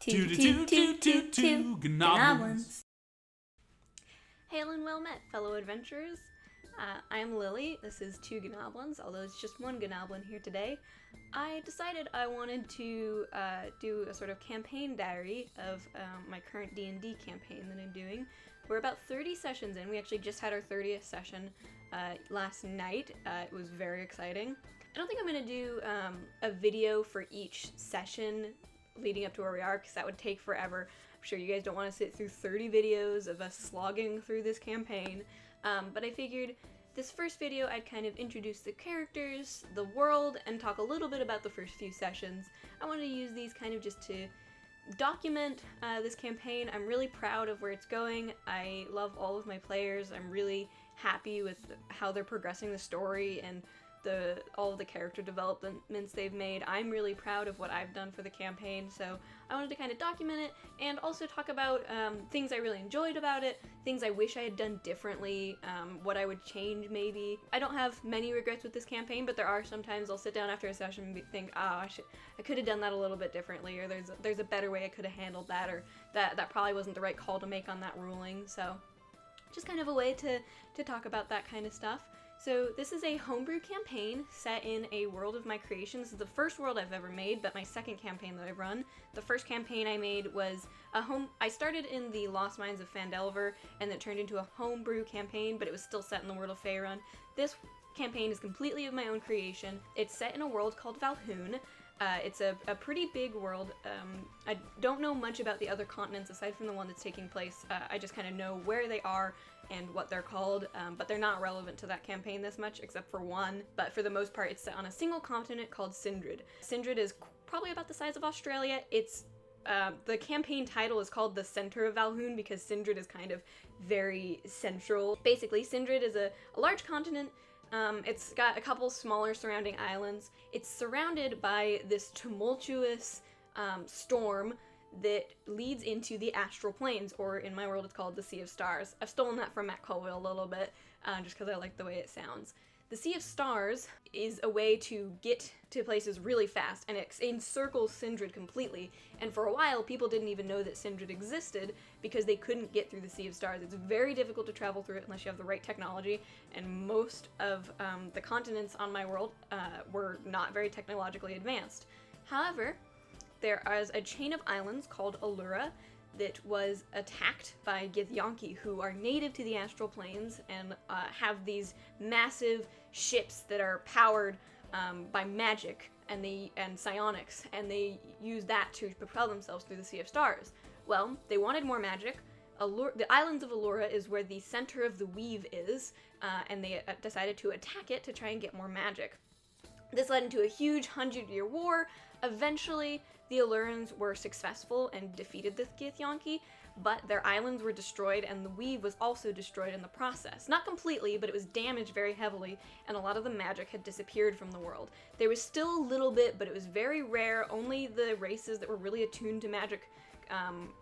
Two goblins. Hail and well met, fellow adventurers. I am Lilly. This is Two Goblins, although it's just one goblin here today. I decided I wanted to do a sort of campaign diary of my current D&D campaign that I'm doing. We're about 30 sessions in. We actually just had our 30th session last night. It was very exciting. I don't think I'm going to do a video for each session leading up to where we are, because that would take forever. I'm sure you guys don't want to sit through 30 videos of us slogging through this campaign, but I figured this first video I'd kind of introduce the characters, the world, and talk a little bit about the first few sessions. I wanted to use these kind of just to document this campaign. I'm really proud of where it's going. I love all of my players. I'm really happy with how they're progressing the story and all of the character developments they've made. I'm really proud of what I've done for the campaign, so I wanted to kind of document it and also talk about things I really enjoyed about it, things I wish I had done differently, what I would change maybe. I don't have many regrets with this campaign, but there are sometimes I'll sit down after a session and think, I could have done that a little bit differently, or there's a better way I could have handled that, or that probably wasn't the right call to make on that ruling. So just kind of a way to talk about that kind of stuff. So this is a homebrew campaign set in a world of my creation. This is the first world I've ever made, but my second campaign that I've run. The first campaign I made was I started in the Lost Mines of Phandelver, and then turned into a homebrew campaign, but it was still set in the world of Faerun. This campaign is completely of my own creation. It's set in a world called Val'hoon. It's a pretty big world. I don't know much about the other continents aside from the one that's taking place. I just kind of know where they are and what they're called, but they're not relevant to that campaign this much, except for one. But for the most part, it's set on a single continent called Sindred. Sindred is probably about the size of Australia. It's the campaign title is called The Center of Val'hoon because Sindred is kind of very central. Basically, Sindred is a large continent. It's got a couple smaller surrounding islands. It's surrounded by this tumultuous storm that leads into the astral planes, or in my world it's called the Sea of Stars. I've stolen that from Matt Colville a little bit, just because I like the way it sounds. The Sea of Stars is a way to get to places really fast, and it encircles Sindred completely, and for a while people didn't even know that Sindred existed because they couldn't get through the Sea of Stars. It's very difficult to travel through it unless you have the right technology, and most of the continents on my world were not very technologically advanced. However, there is a chain of islands called Allura that was attacked by Githyanki, who are native to the astral planes and have these massive ships that are powered by magic and psionics, and they use that to propel themselves through the Sea of Stars. Well, they wanted more magic. The islands of Allura is where the center of the weave is, and they decided to attack it to try and get more magic. This led into a huge 100-year war. Eventually, the Allurans were successful and defeated the Githyanki, but their islands were destroyed and the weave was also destroyed in the process. Not completely, but it was damaged very heavily, and a lot of the magic had disappeared from the world. There was still a little bit, but it was very rare. Only the races that were really attuned to magic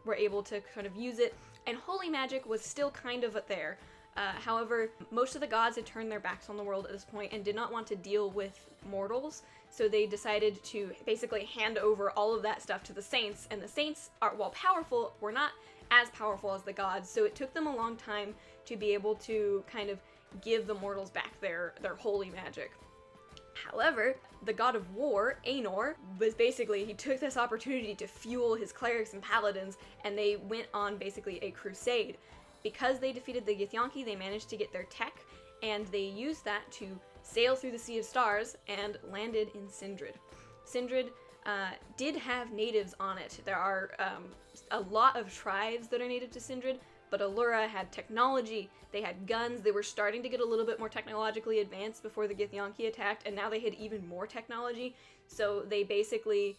were able to kind of use it, and holy magic was still kind of there. However, most of the gods had turned their backs on the world at this point and did not want to deal with mortals, so they decided to basically hand over all of that stuff to the saints, and the saints, while powerful, were not as powerful as the gods, so it took them a long time to be able to kind of give the mortals back their holy magic. However, the god of war, Aenor, he took this opportunity to fuel his clerics and paladins, and they went on basically a crusade. Because they defeated the Githyanki, they managed to get their tech, and they used that to sail through the Sea of Stars and landed in Sindred. Sindred did have natives on it. There are a lot of tribes that are native to Sindred, but Allura had technology, they had guns, they were starting to get a little bit more technologically advanced before the Githyanki attacked, and now they had even more technology, so they basically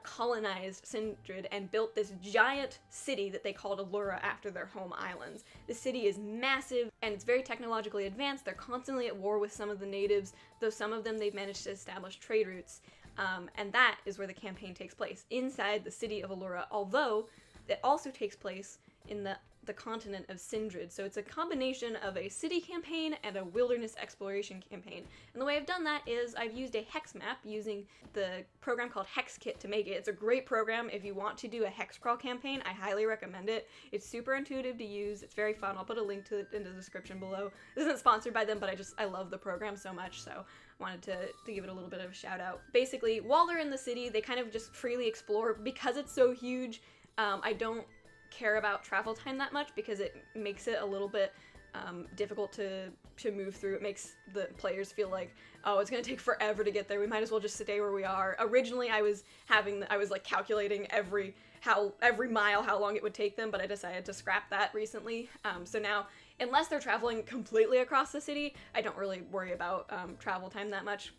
colonized Sindred and built this giant city that they called Allura after their home islands. The city is massive and it's very technologically advanced. They're constantly at war with some of the natives, though some of them they've managed to establish trade routes. And that is where the campaign takes place, inside the city of Allura, although it also takes place in the continent of Sindred. So it's a combination of a city campaign and a wilderness exploration campaign. And the way I've done that is I've used a hex map using the program called HexKit to make it. It's a great program if you want to do a hex crawl campaign. I highly recommend it. It's super intuitive to use. It's very fun. I'll put a link to it in the description below. This isn't sponsored by them, but I love the program so much, so wanted to give it a little bit of a shout out. Basically, while they're in the city, they kind of just freely explore. Because it's so huge, I don't care about travel time that much because it makes it a little bit difficult to move through. It makes the players feel like, oh, it's gonna take forever to get there. We might as well just stay where we are. Originally, I was like calculating every mile how long it would take them, but I decided to scrap that recently. So now, unless they're traveling completely across the city, I don't really worry about travel time that much.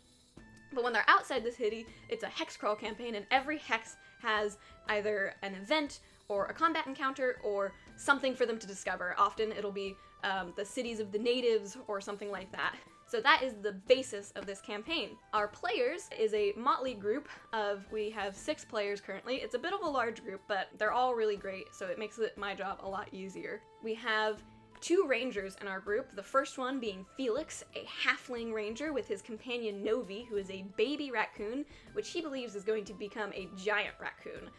But when they're outside the city, it's a hex crawl campaign, and every hex has either an event or a combat encounter or something for them to discover. Often it'll be the cities of the natives or something like that. So that is the basis of this campaign. Our players is a motley group we have 6 players currently. It's a bit of a large group, but they're all really great, so it makes my job a lot easier. We have 2 rangers in our group, the first one being Felix, a halfling ranger with his companion Novi, who is a baby raccoon, which he believes is going to become a giant raccoon.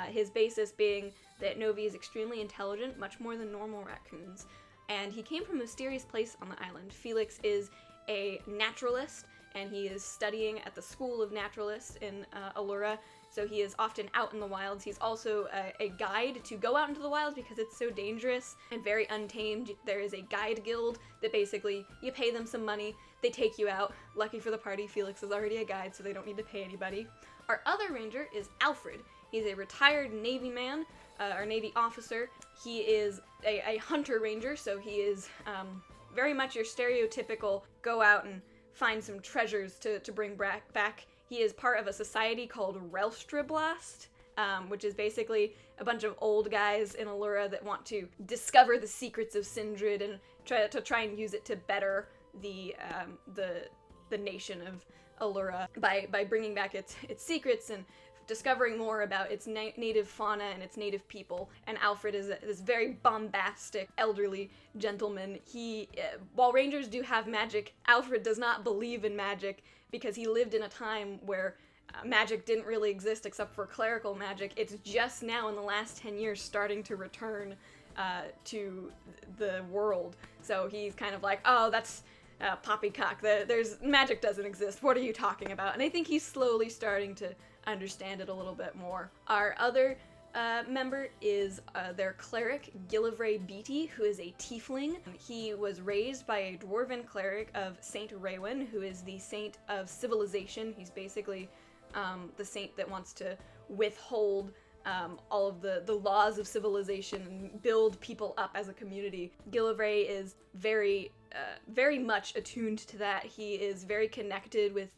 His basis being that Novi is extremely intelligent, much more than normal raccoons, and he came from a mysterious place on the island. Felix is a naturalist, and he is studying at the School of Naturalists in Allura, so he is often out in the wilds. He's also a guide to go out into the wilds because it's so dangerous and very untamed. There is a guide guild that basically you pay them some money, they take you out. Lucky for the party, Felix is already a guide, so they don't need to pay anybody. Our other ranger is Alfred. He's a retired Navy man, or Navy officer. He is a hunter ranger, so he is very much your stereotypical go out and find some treasures to bring back. He is part of a society called Relstrablast, which is basically a bunch of old guys in Allura that want to discover the secrets of Sindred and try and use it to better the nation of Allura by bringing back its secrets and discovering more about its native fauna and its native people. And Alfred is this very bombastic, elderly gentleman. While rangers do have magic, Alfred does not believe in magic because he lived in a time where magic didn't really exist except for clerical magic. It's just now in the last 10 years starting to return to the world. So he's kind of like, oh, that's poppycock. There's magic doesn't exist. What are you talking about? And I think he's slowly starting to understand it a little bit more. Our other member is their cleric, Gillivray Beatty, who is a tiefling. He was raised by a dwarven cleric of Saint Raywin, who is the saint of civilization. He's basically the saint that wants to withhold all of the laws of civilization and build people up as a community. Gillivray is very much attuned to that. He is very connected with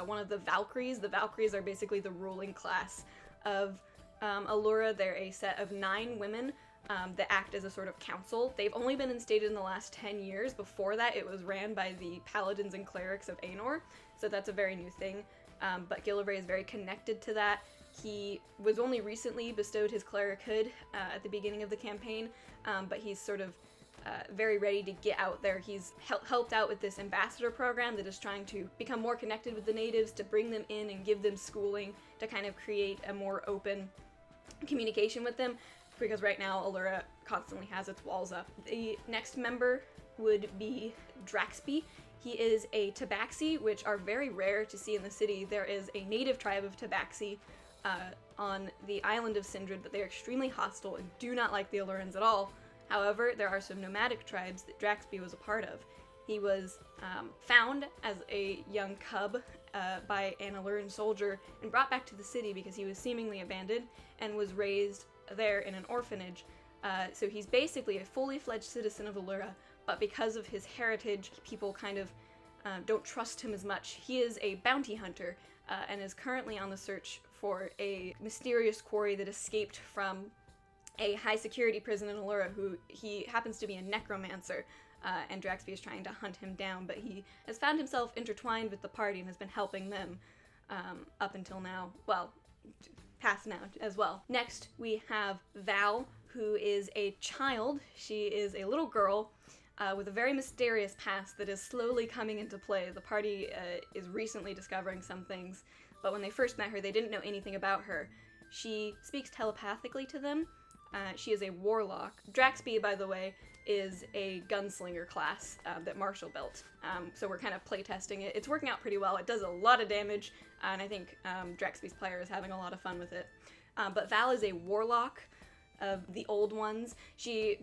one of the Valkyries. The Valkyries are basically the ruling class of Allura. They're a set of 9 women that act as a sort of council. They've only been instated in the last 10 years. Before that, it was ran by the paladins and clerics of Aenor, so that's a very new thing. But Gillivray is very connected to that. He was only recently bestowed his clerichood at the beginning of the campaign, but he's sort of very ready to get out there. He's helped out with this ambassador program that is trying to become more connected with the natives, to bring them in and give them schooling, to kind of create a more open communication with them, because right now Allura constantly has its walls up. The next member would be Draxby. He is a Tabaxi, which are very rare to see in the city. There is a native tribe of Tabaxi on the island of Sindred, but they're extremely hostile and do not like the Allurans at all. However, there are some nomadic tribes that Draxby was a part of. He was found as a young cub by an Alluran soldier and brought back to the city because he was seemingly abandoned and was raised there in an orphanage. So he's basically a fully fledged citizen of Allura, but because of his heritage, people kind of don't trust him as much. He is a bounty hunter and is currently on the search for a mysterious quarry that escaped from a high security prison in Allura, who he happens to be a necromancer, and Draxby is trying to hunt him down, but he has found himself intertwined with the party and has been helping them up until now. Well, past now as well. Next, we have Val who is a child. She is a little girl with a very mysterious past that is slowly coming into play. The party is recently discovering some things, but when they first met her, they didn't know anything about her. She speaks telepathically to them. She is a warlock. Draxby, by the way, is a gunslinger class that Marshall built. So we're kind of playtesting it. It's working out pretty well. It does a lot of damage, and I think Draxby's player is having a lot of fun with it. But Val is a warlock of the old ones. She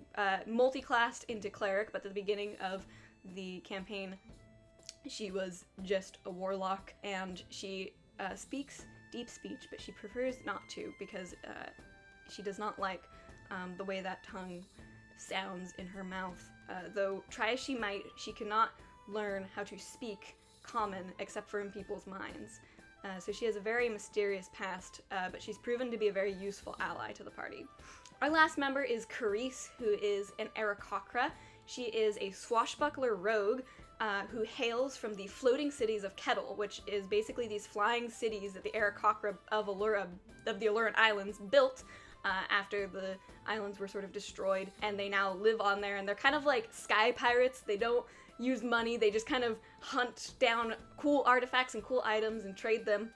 multi-classed into cleric, but at the beginning of the campaign, she was just a warlock, and she speaks deep speech, but she prefers not to because she does not like the way that tongue sounds in her mouth. Though try as she might, she cannot learn how to speak common except for in people's minds. So she has a very mysterious past, but she's proven to be a very useful ally to the party. Our last member is Carice, who is an Aarakocra. She is a swashbuckler rogue who hails from the floating cities of Kettle, which is basically these flying cities that the Aarakocra of the Alluran Islands built after the islands were sort of destroyed, and they now live on there, and they're kind of like sky pirates. They don't use money, they just kind of hunt down cool artifacts and cool items and trade them.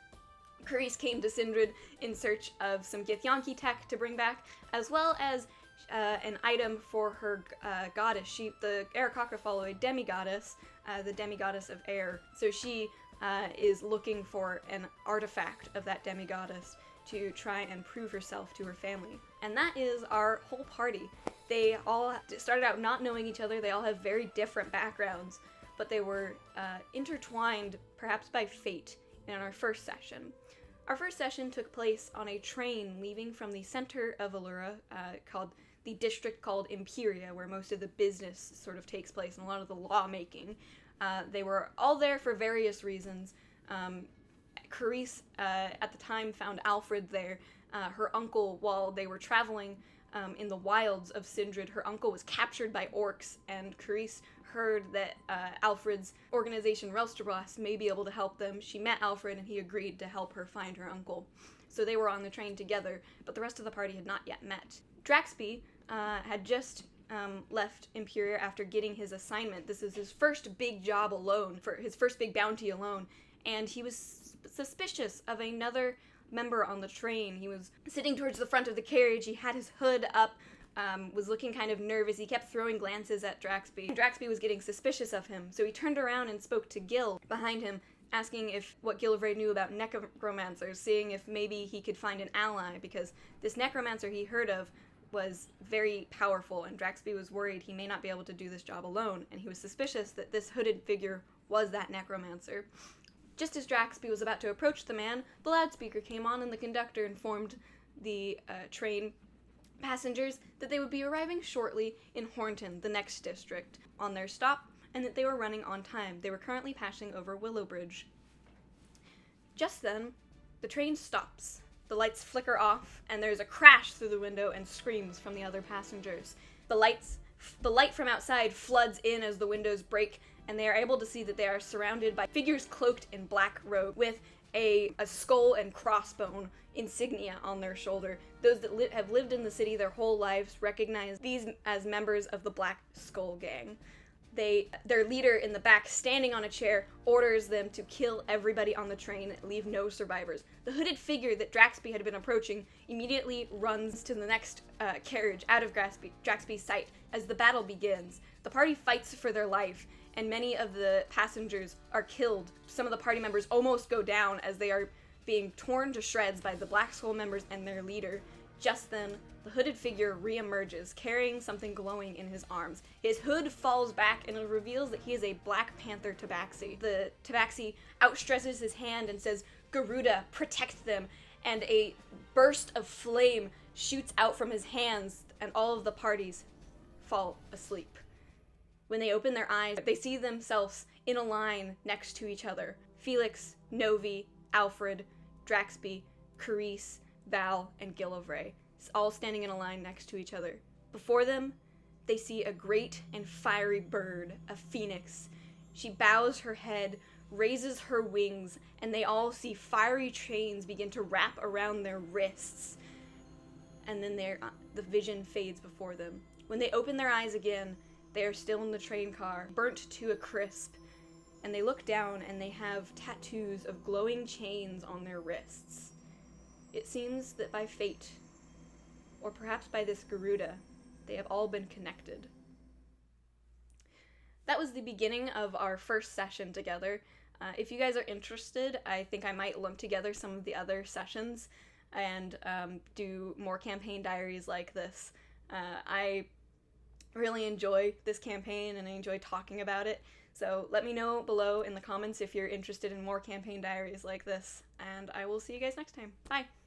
Carice came to Sindred in search of some Githyanki tech to bring back, as well as an item for her goddess. The Aarakocra follow a demigoddess, the demigoddess of air. So she is looking for an artifact of that demigoddess to try and prove herself to her family. And that is our whole party. They all started out not knowing each other. They all have very different backgrounds, but they were intertwined, perhaps by fate, in our first session. Our first session took place on a train leaving from the center of Allura, called the district called Imperia, where most of the business sort of takes place and a lot of the lawmaking. They were all there for various reasons. Carice, at the time, found Alfred there. Her uncle, while they were traveling in the wilds of Sindred, her uncle was captured by orcs, and Carice heard that Alfred's organization, Relsterbos, may be able to help them. She met Alfred, and he agreed to help her find her uncle. So they were on the train together, but the rest of the party had not yet met. Draxby had just left Imperia after getting his assignment. This is his first big job alone, for his first big bounty alone, and he was suspicious of another member on the train. He was sitting towards the front of the carriage, he had his hood up, was looking kind of nervous. He kept throwing glances at Draxby. Draxby was getting suspicious of him, so he turned around and spoke to Gil behind him, asking what Gillivray knew about necromancers, seeing if maybe he could find an ally, because this necromancer he heard of was very powerful, and Draxby was worried he may not be able to do this job alone, and he was suspicious that this hooded figure was that necromancer. Just as Draxby was about to approach the man, the loudspeaker came on, and the conductor informed the train passengers that they would be arriving shortly in Hornton, the next district, on their stop, and that they were running on time. They were currently passing over Willow Bridge. Just then, the train stops. The lights flicker off, and there's a crash through the window and screams from the other passengers. The light from outside floods in as the windows break, and they are able to see that they are surrounded by figures cloaked in black robe with a skull and crossbone insignia on their shoulder. Those that have lived in the city their whole lives recognize these as members of the Black Skull Gang. Their leader in the back, standing on a chair, orders them to kill everybody on the train, leave no survivors. The hooded figure that Draxby had been approaching immediately runs to the next carriage out of Draxby's sight. As the battle begins, the party fights for their life, and many of the passengers are killed. Some of the party members almost go down as they are being torn to shreds by the Black Skull members and their leader. Just then, the hooded figure re-emerges, carrying something glowing in his arms. His hood falls back, and it reveals that he is a Black Panther Tabaxi. The Tabaxi outstretches his hand and says, "Garuda, protect them," and a burst of flame shoots out from his hands, and all of the parties fall asleep. When they open their eyes, they see themselves in a line next to each other. Felix, Novi, Alfred, Draxby, Carice, Val, and Gillivray, all standing in a line next to each other. Before them, they see a great and fiery bird, a phoenix. She bows her head, raises her wings, and they all see fiery chains begin to wrap around their wrists. and then the vision fades before them. When they open their eyes again, they are still in the train car, burnt to a crisp, and they look down and they have tattoos of glowing chains on their wrists. It seems that by fate, or perhaps by this Garuda, they have all been connected. That was the beginning of our first session together. If you guys are interested, I think I might lump together some of the other sessions and do more campaign diaries like this. I really enjoy this campaign and I enjoy talking about it, so let me know below in the comments if you're interested in more campaign diaries like this, and I will see you guys next time. Bye!